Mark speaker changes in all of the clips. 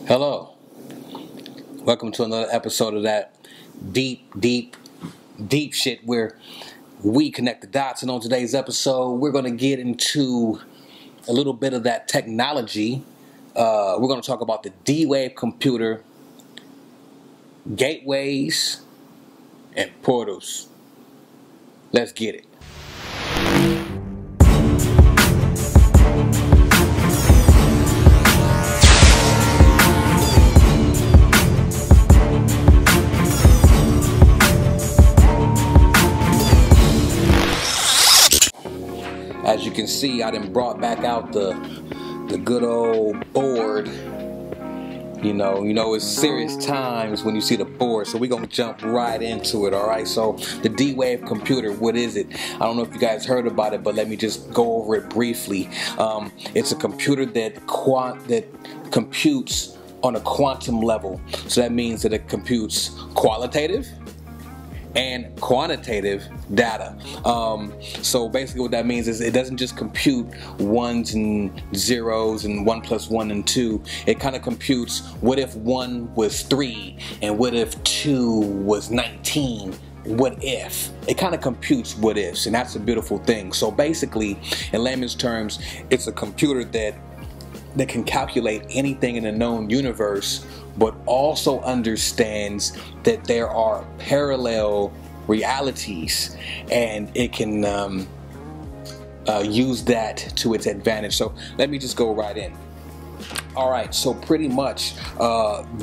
Speaker 1: Hello. Welcome to another episode of that deep shit where we connect the dots. And on today's episode, we're going to get into a little bit of that technology. We're going to talk about the D-Wave computer, gateways, and portals. Let's get it. As you can see, I done brought back out the good old board. You know, it's serious times when you see the board, so we're going to jump right into it, all right? So, the D-Wave computer, what is it? I don't know if you guys heard about it, but let me just go over it briefly. It's a computer that computes on a quantum level. So that means that it computes qualitative and quantitative data. So basically what that means is it doesn't just compute ones and zeros and 1 plus 1 and 2. It kind of computes what if 1 was 3 and what if 2 was 19. What if? It kind of computes what ifs, and that's a beautiful thing. So basically, in layman's terms, it's a computer that can calculate anything in the known universe, but also understands that there are parallel realities, and it can use that to its advantage. So let me just go right in. All right, so pretty much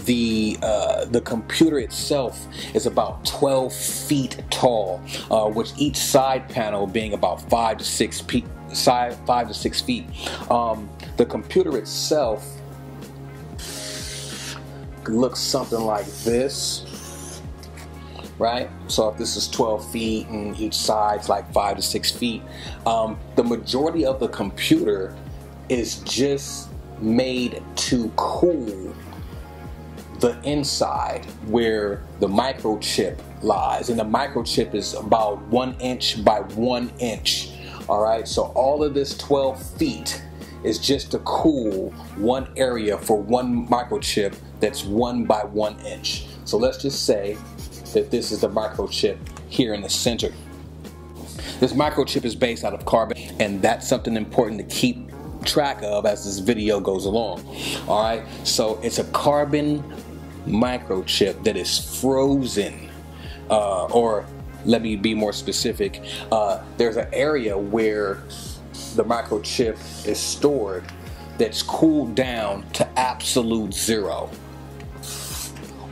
Speaker 1: the computer itself is about 12 feet tall, with each side panel being about 5 to 6 feet. The computer itself looks something like this, right? So if this is 12 feet and each side's like 5 to 6 feet, the majority of the computer is just made to cool the inside where the microchip lies, and the microchip is about 1 inch by 1 inch. All right, so all of this 12 feet is just to cool one area for one microchip that's 1 by 1 inch. So let's just say that this is the microchip here in the center. This microchip is based out of carbon, and that's something important to keep track of as this video goes along. All right, so it's a carbon microchip that is frozen, or let me be more specific. There's an area where the microchip is stored that's cooled down to absolute zero.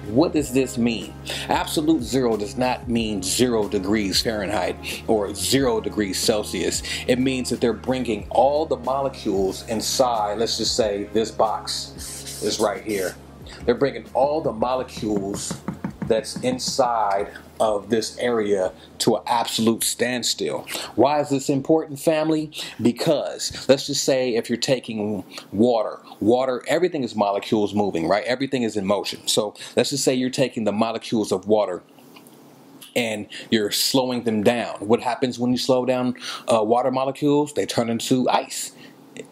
Speaker 1: What does this mean? Absolute zero does not mean 0 degrees Fahrenheit or 0 degrees Celsius. It means that they're bringing all the molecules inside. Let's just say this box is right here. They're bringing all the molecules that's inside of this area to an absolute standstill. Why is this important, family? Because let's just say if you're taking water, everything is molecules moving, right? Everything is in motion. So let's just say you're taking the molecules of water and you're slowing them down. What happens when you slow down water molecules? They turn into ice.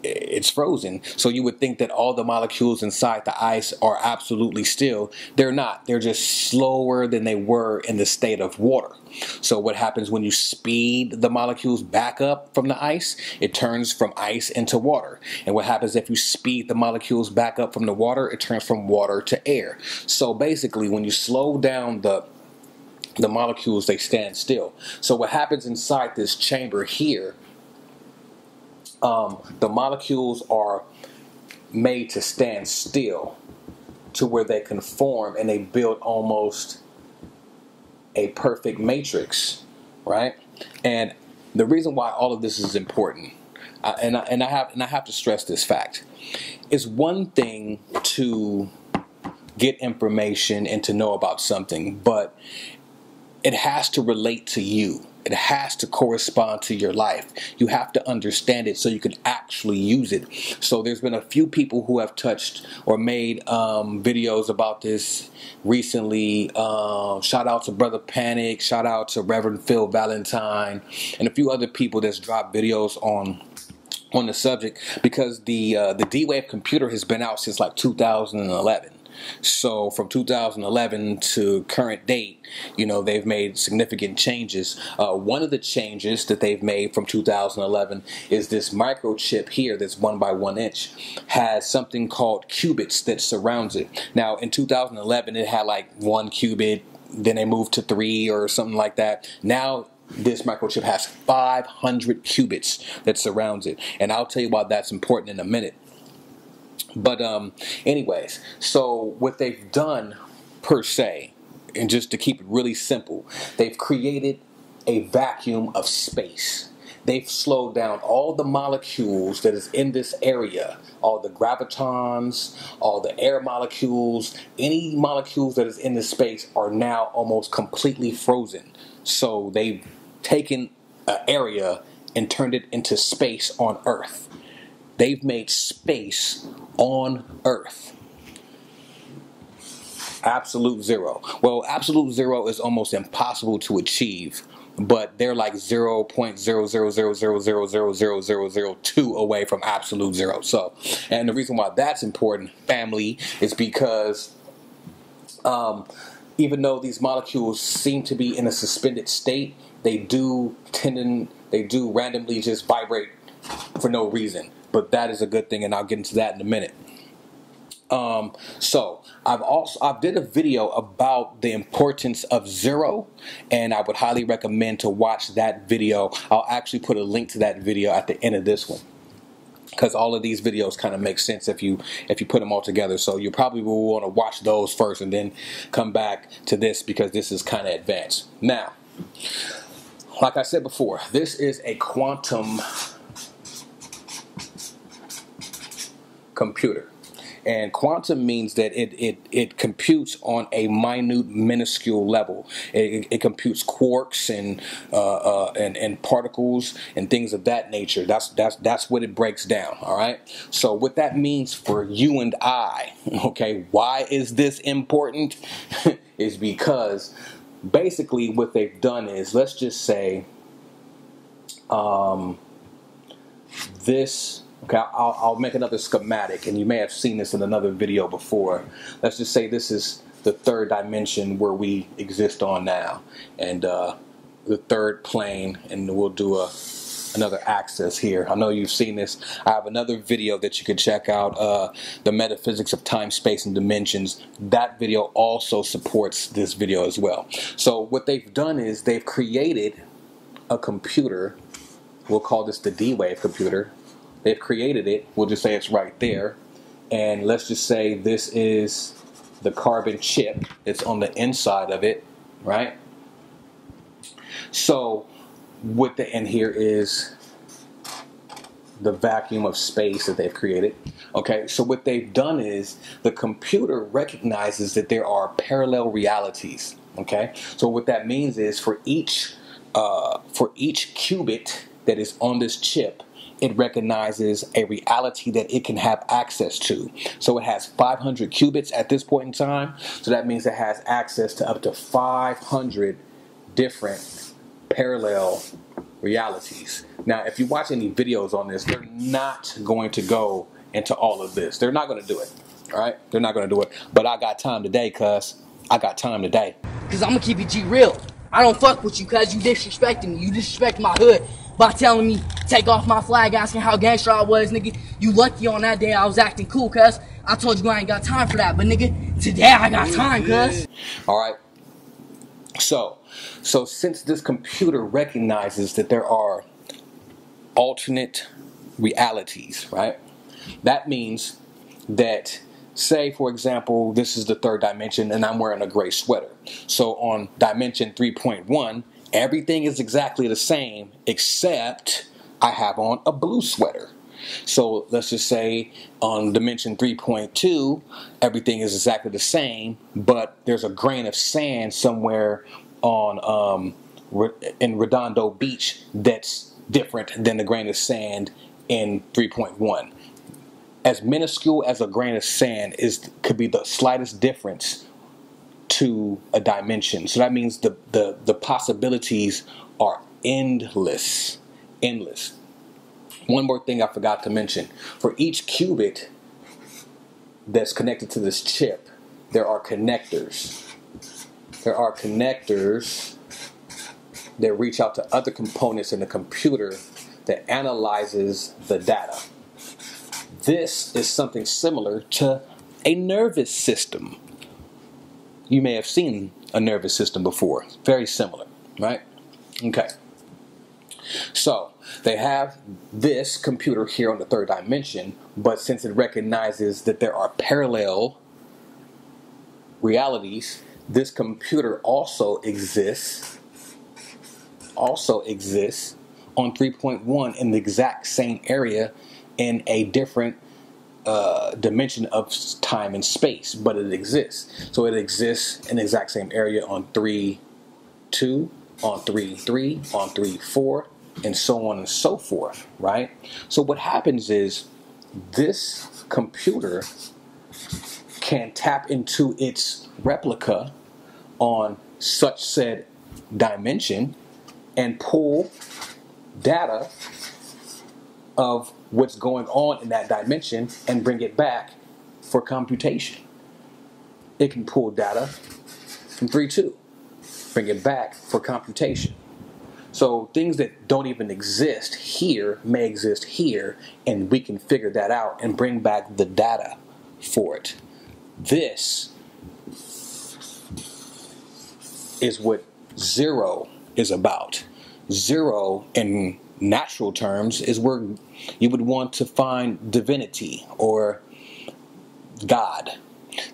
Speaker 1: It's frozen. So you would think that all the molecules inside the ice are absolutely still. They're not. They're just slower than they were in the state of water. So what happens when you speed the molecules back up from the ice? It turns from ice into water. And what happens if you speed the molecules back up from the water? It turns from water to air. So basically, when you slow down the molecules, they stand still. So what happens inside this chamber here, the molecules are made to stand still to where they can form, and they build almost a perfect matrix, right? And the reason why all of this is important, and I have to stress this fact, it's one thing to get information and to know about something, but it has to relate to you. It has to correspond to your life. You have to understand it so you can actually use it. So there's been a few people who have touched or made videos about this recently. Shout out to Brother Panic. Shout out to Reverend Phil Valentine. And a few other people that's dropped videos on on the subject, because the D-Wave computer has been out since like 2011. So from 2011 to current date, you know, they've made significant changes. One of the changes that they've made from 2011 is this microchip here that's 1 by 1 inch has something called qubits that surrounds it. Now in 2011 it had like 1 qubit, then they moved to 3 or something like that. Now this microchip has 500 qubits that surrounds it, and I'll tell you why that's important in a minute. But anyways, so what they've done per se, and just to keep it really simple, they've created a vacuum of space. They've slowed down all the molecules that is in this area, all the gravitons, all the air molecules, any molecules that is in this space are now almost completely frozen. So they've taken an area and turned it into space on Earth. They've made space on Earth. Absolute zero. Well, absolute zero is almost impossible to achieve, but they're like 0.00000000002 away from absolute zero. So, and the reason why that's important, family, is because even though these molecules seem to be in a suspended state, they do randomly just vibrate for no reason. But that is a good thing, and I'll get into that in a minute. So I did a video about the importance of zero, and I would highly recommend to watch that video. I'll actually put a link to that video at the end of this one, because all of these videos kind of make sense if you put them all together. So you probably will want to watch those first and then come back to this, because this is kind of advanced. Now, like I said before, this is a quantum computer. And quantum means that it computes on a minute, minuscule level. It computes quarks and particles and things of that nature. That's what it breaks down. All right. So what that means for you and I, okay, why is this important? Is because basically what they've done is, let's just say this. Okay, I'll make another schematic, and you may have seen this in another video before. Let's just say this is the third dimension where we exist on now, and the third plane, and we'll do another axis here. I know you've seen this. I have another video that you can check out, the metaphysics of time, space, and dimensions. That video also supports this video as well. So what they've done is they've created a computer. We'll call this the D-Wave computer. They've created it. We'll just say it's right there. And let's just say this is the carbon chip. It's on the inside of it, right? So and here is the vacuum of space that they've created. Okay, so what they've done is the computer recognizes that there are parallel realities. Okay, so what that means is for each qubit that is on this chip, it recognizes a reality that it can have access to. So it has 500 qubits at this point in time. So that means it has access to up to 500 different parallel realities. Now, if you watch any videos on this, they're not going to go into all of this. They're not going to do it. All right? They're not going to do it. But I got time today, cuz. I got time today.
Speaker 2: Because I'm going to keep it G real. I don't fuck with you because you disrespecting me. You disrespect my hood by telling me take off my flag, asking how gangster I was, nigga. You lucky on that day I was acting cool, cuz. I told you I ain't got time for that, but nigga, today I got time, cuz.
Speaker 1: Alright. So since this computer recognizes that there are alternate realities, right? That means that, say, for example, this is the third dimension and I'm wearing a gray sweater. So on dimension 3.1, everything is exactly the same except I have on a blue sweater. So let's just say on dimension 3.2, everything is exactly the same, but there's a grain of sand somewhere on in Redondo Beach that's different than the grain of sand in 3.1. As minuscule as a grain of sand could be the slightest difference to a dimension. So that means the possibilities are endless. One more thing I forgot to mention. For each qubit that's connected to this chip, there are connectors. There are connectors that reach out to other components in the computer that analyzes the data. This is something similar to a nervous system. You may have seen a nervous system before. Very similar, right? Okay. So they have this computer here on the third dimension, but since it recognizes that there are parallel realities, this computer also exists on 3.1 in the exact same area in a different dimension of time and space, but it exists. So it exists in the exact same area on 3.2, on 3.3, on 3.4, and so on and so forth, right? So what happens is this computer can tap into its replica on such said dimension and pull data of what's going on in that dimension and bring it back for computation. It can pull data from 3.2, bring it back for computation. So things that don't even exist here may exist here, and we can figure that out and bring back the data for it. This is what zero is about. Zero in natural terms is where you would want to find divinity or God.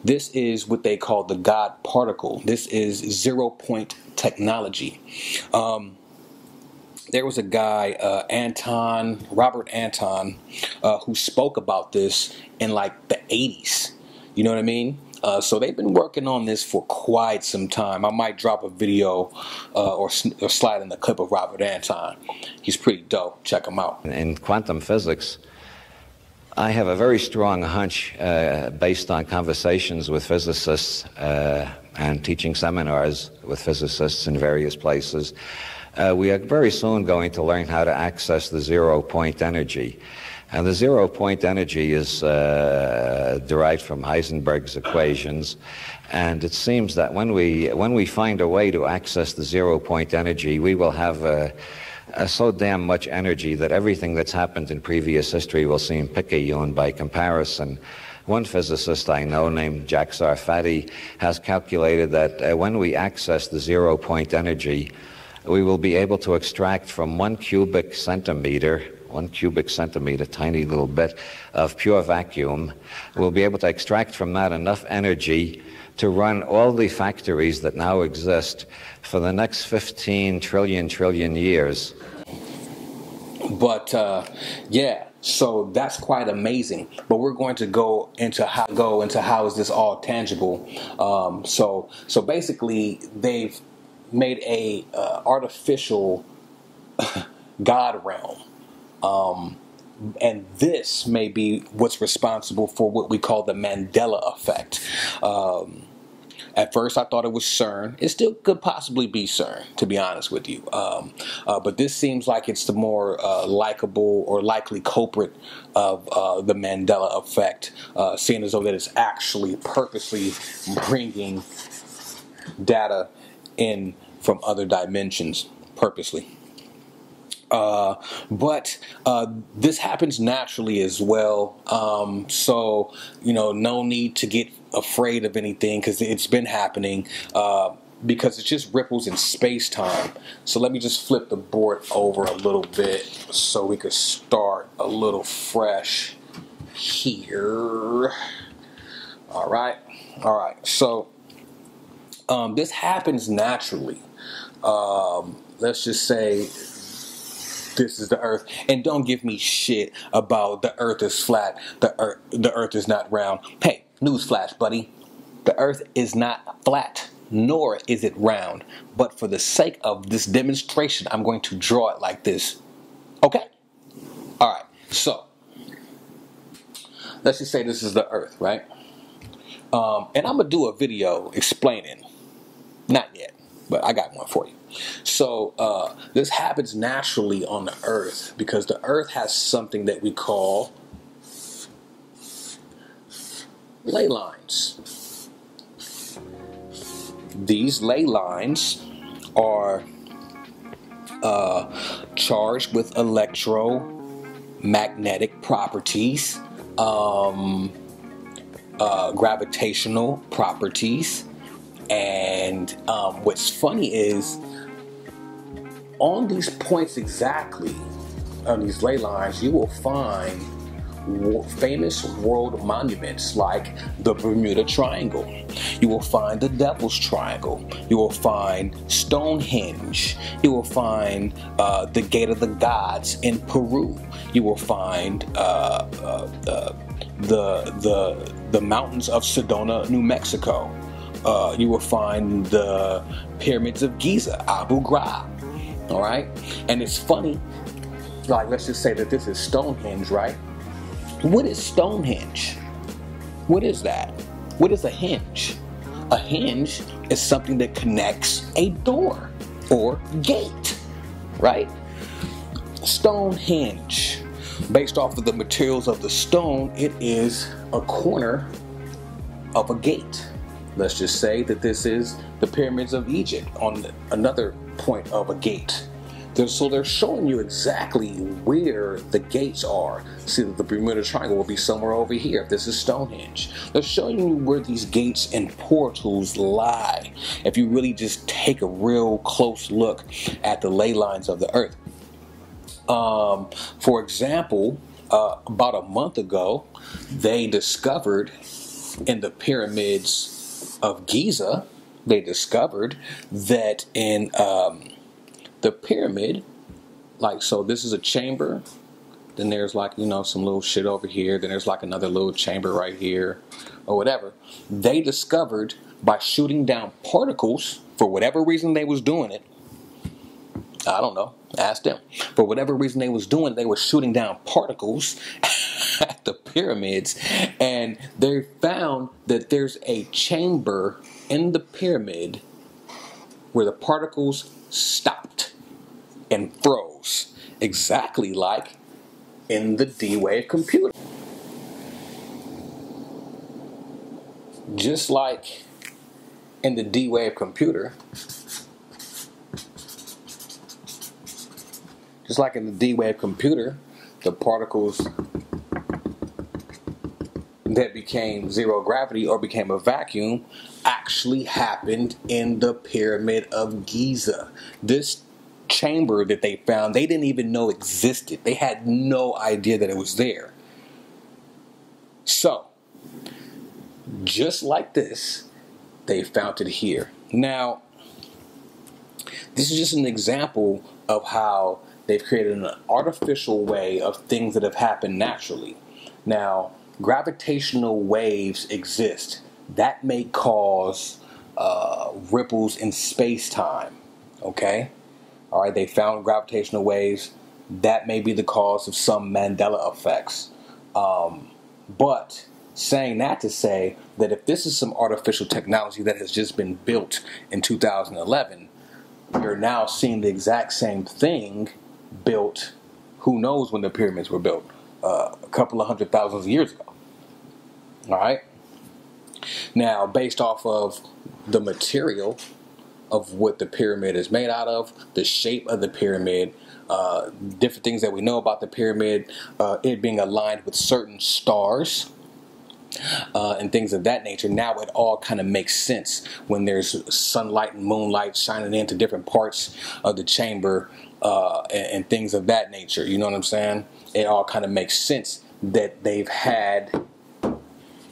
Speaker 1: This is what they call the God particle. This is 0-point technology. There was a guy, Robert Anton, who spoke about this in like the 80s. You know what I mean? So they've been working on this for quite some time. I might drop a video or slide in the clip of Robert Anton. He's pretty dope. Check him out.
Speaker 3: In quantum physics, I have a very strong hunch based on conversations with physicists and teaching seminars with physicists in various places. We are very soon going to learn how to access the 0-point energy. And the 0-point energy is derived from Heisenberg's equations. And it seems that when we find a way to access the 0-point energy, we will have so damn much energy that everything that's happened in previous history will seem picayune by comparison. One physicist I know named Jack Sarfati has calculated that when we access the 0-point energy, we will be able to extract from 1 cubic centimeter, tiny little bit of pure vacuum. We'll be able to extract from that enough energy to run all the factories that now exist for the next 15 trillion years.
Speaker 1: But yeah, so that's quite amazing. But we're going to go into how is this all tangible. So basically, they've made a artificial God realm. And this may be what's responsible for what we call the Mandela effect. At first, I thought it was CERN. It still could possibly be CERN, to be honest with you. But this seems like it's the more likable or likely culprit of the Mandela effect, seeing as though that it's actually purposely bringing data in from other dimensions, purposely. But this happens naturally as well. So, no need to get afraid of anything because it's been happening because it just ripples in space-time. So let me just flip the board over a little bit so we could start a little fresh here. All right. So this happens naturally. Let's just say this is the Earth, and don't give me shit about the Earth is flat, the Earth is not round. Hey, newsflash, buddy, the Earth is not flat, nor is it round. But for the sake of this demonstration, I'm going to draw it like this. Okay? All right. So let's just say this is the Earth, right? And I'm gonna do a video explaining. Not yet, but I got one for you. So this happens naturally on the Earth because the Earth has something that we call ley lines. These ley lines are charged with electromagnetic properties, gravitational properties, and what's funny is on these points exactly on these ley lines, you will find famous world monuments like the Bermuda Triangle. You will find the Devil's Triangle. You will find Stonehenge. You will find the Gate of the Gods in Peru. You will find the mountains of Sedona, New Mexico. You will find the pyramids of Giza, Abu Ghraib. All right, and it's funny. Like, let's just say that this is Stonehenge, right? What is Stonehenge? What is that? What is a hinge? A hinge is something that connects a door or gate, right? Stonehenge, based off of the materials of the stone, it is a corner of a gate. Let's just say that this is the pyramids of Egypt on another point of a gate. So they're showing you exactly where the gates are. See that the Bermuda Triangle will be somewhere over here if this is Stonehenge. They're showing you where these gates and portals lie if you really just take a real close look at the ley lines of the earth. For example, about a month ago, they discovered in the pyramids of Giza, they discovered that in the pyramid, like, so this is a chamber, then there's like, you know, some little shit over here, then there's like another little chamber right here, or whatever. They discovered by shooting down particles, for whatever reason they was doing it, I don't know, ask them. For whatever reason they was doing it, they were shooting down particles at the pyramids, and they found that there's a chamber in the pyramid where the particles stopped and froze, exactly like in the D-Wave computer. Just like in the D-Wave computer, the particles that became zero gravity or became a vacuum actually happened in the Pyramid of Giza. This chamber that they found, they didn't even know existed. They had no idea that it was there. So, just like this, they found it here. Now, this is just an example of how they've created an artificial way of things that have happened naturally. Now, gravitational waves exist. That may cause ripples in space-time, okay? All right, they found gravitational waves. That may be the cause of some Mandela effects. But saying that to say that if this is some artificial technology that has just been built in 2011, you're now seeing the exact same thing built, who knows when the pyramids were built, a couple of 100,000 years ago. All right. Now, based off of the material of what the pyramid is made out of, the shape of the pyramid, different things that we know about the pyramid, it being aligned with certain stars, and things of that nature, now it all kind of makes sense when there's sunlight and moonlight shining into different parts of the chamber, and things of that nature. You know what I'm saying? It all kind of makes sense that they've had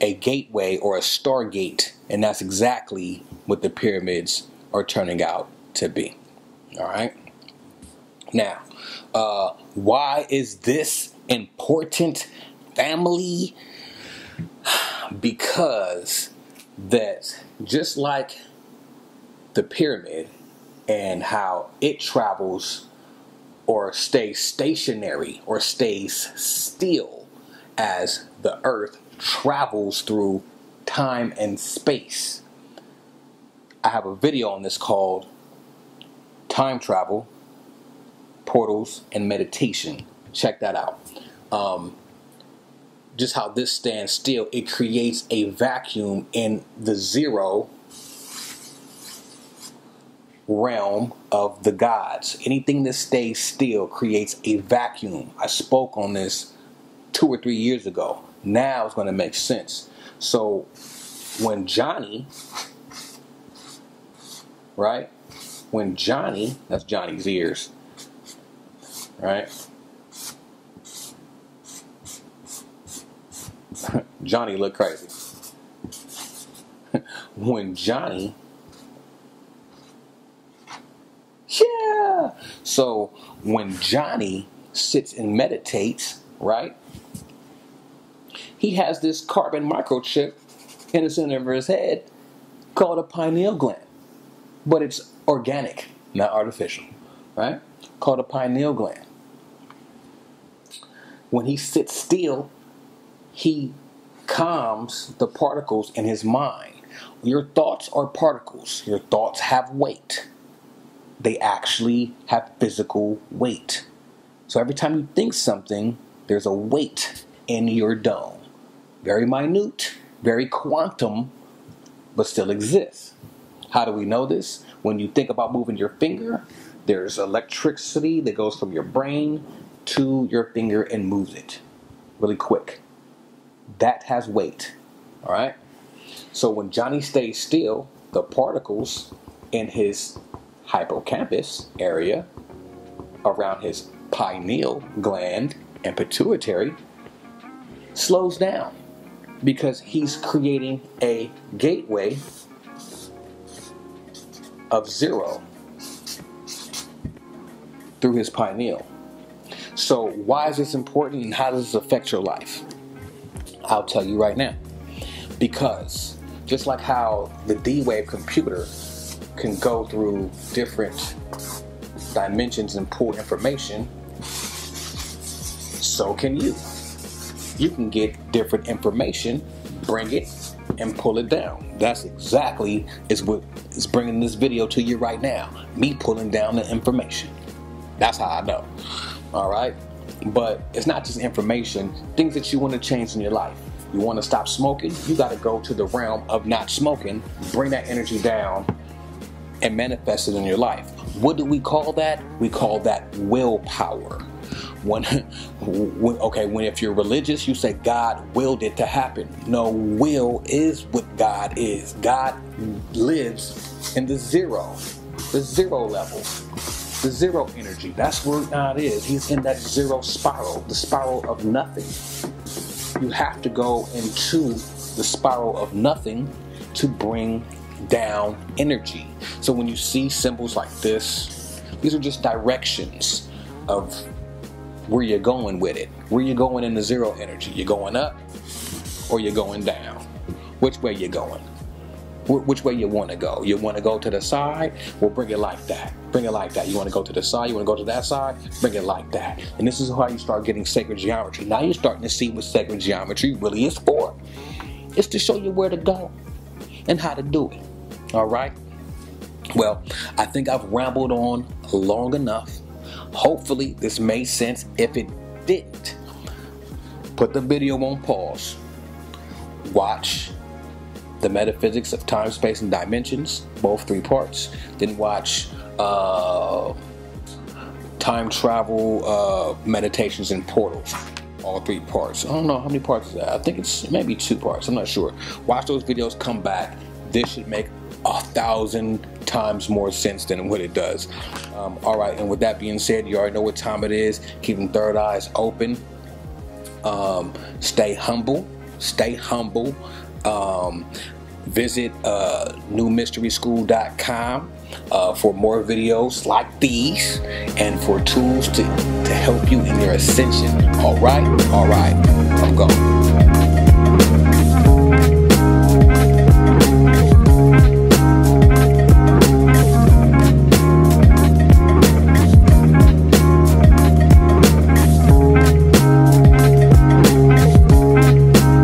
Speaker 1: a gateway or a stargate, and that's exactly what the pyramids are turning out to be. All right. Now, why is this important, family? Because that just like the pyramid and how it travels or stays stationary or stays still as the earth travels through time and space. I have a video on this called time travel, portals, and meditation. Check that out. Just how this stands still, it creates a vacuum in the zero realm of the gods. Anything that stays still creates a vacuum. I spoke on this 2 or 3 years ago. Now it's going to make sense. So when Johnny, right? When Johnny, that's Johnny's ears, right? Johnny looked crazy. When Johnny, yeah. So when Johnny sits and meditates, right? He has this carbon microchip in the center of his head called a pineal gland. But it's organic, not artificial, right? Called a pineal gland. When he sits still, he calms the particles in his mind. Your thoughts are particles. Your thoughts have weight. They actually have physical weight. So every time you think something, there's a weight in your dome. Very minute, very quantum, but still exists. How do we know this? When you think about moving your finger, there's electricity that goes from your brain to your finger and moves it really quick. That has weight. All right? So when Johnny stays still, the particles in his hippocampus area around his pineal gland and pituitary slows down because he's creating a gateway of zero through his pineal. So why is this important and how does this affect your life? I'll tell you right now. Because just like how the D-Wave computer can go through different dimensions and pull information, so can you. You can get different information, bring it, and pull it down. That's exactly what is bringing this video to you right now. Me pulling down the information. That's how I know. All right? But it's not just information, things that you want to change in your life. You want to stop smoking, you got to go to the realm of not smoking, bring that energy down, and manifest it in your life. What do we call that? We call that willpower. When if you're religious, you say God willed it to happen. No, will is what God is. God lives in the zero level, the zero energy. That's where God is. He's in that zero spiral, the spiral of nothing. You have to go into the spiral of nothing to bring down energy. So when you see symbols like this, these are just directions of where you're going with it. Where you're going in the zero energy. You're going up or you're going down. Which way you're going? Which way you want to go? You want to go to the side? Well, bring it like that. Bring it like that. You want to go to the side? You want to go to that side? Bring it like that. And this is how you start getting sacred geometry. Now you're starting to see what sacred geometry really is for. It's to show you where to go and how to do it. All right? Well, I think I've rambled on long enough. Hopefully this made sense. If it didn't, put the video on pause. Watch The Metaphysics of Time, Space, and Dimensions, both 3 parts. Then watch Time Travel, Meditations, and Portals, all 3 parts. I don't know how many parts is that. I think it's maybe 2 parts. I'm not sure. Watch those videos, come back. This should make 1,000 times more sense than what it does. All right, and with that being said, you already know what time it is. Keep them third eyes open. Stay humble. Stay humble. Visit newmysteryschool.com for more videos like these and for tools to help you in your ascension. All right, I'm going.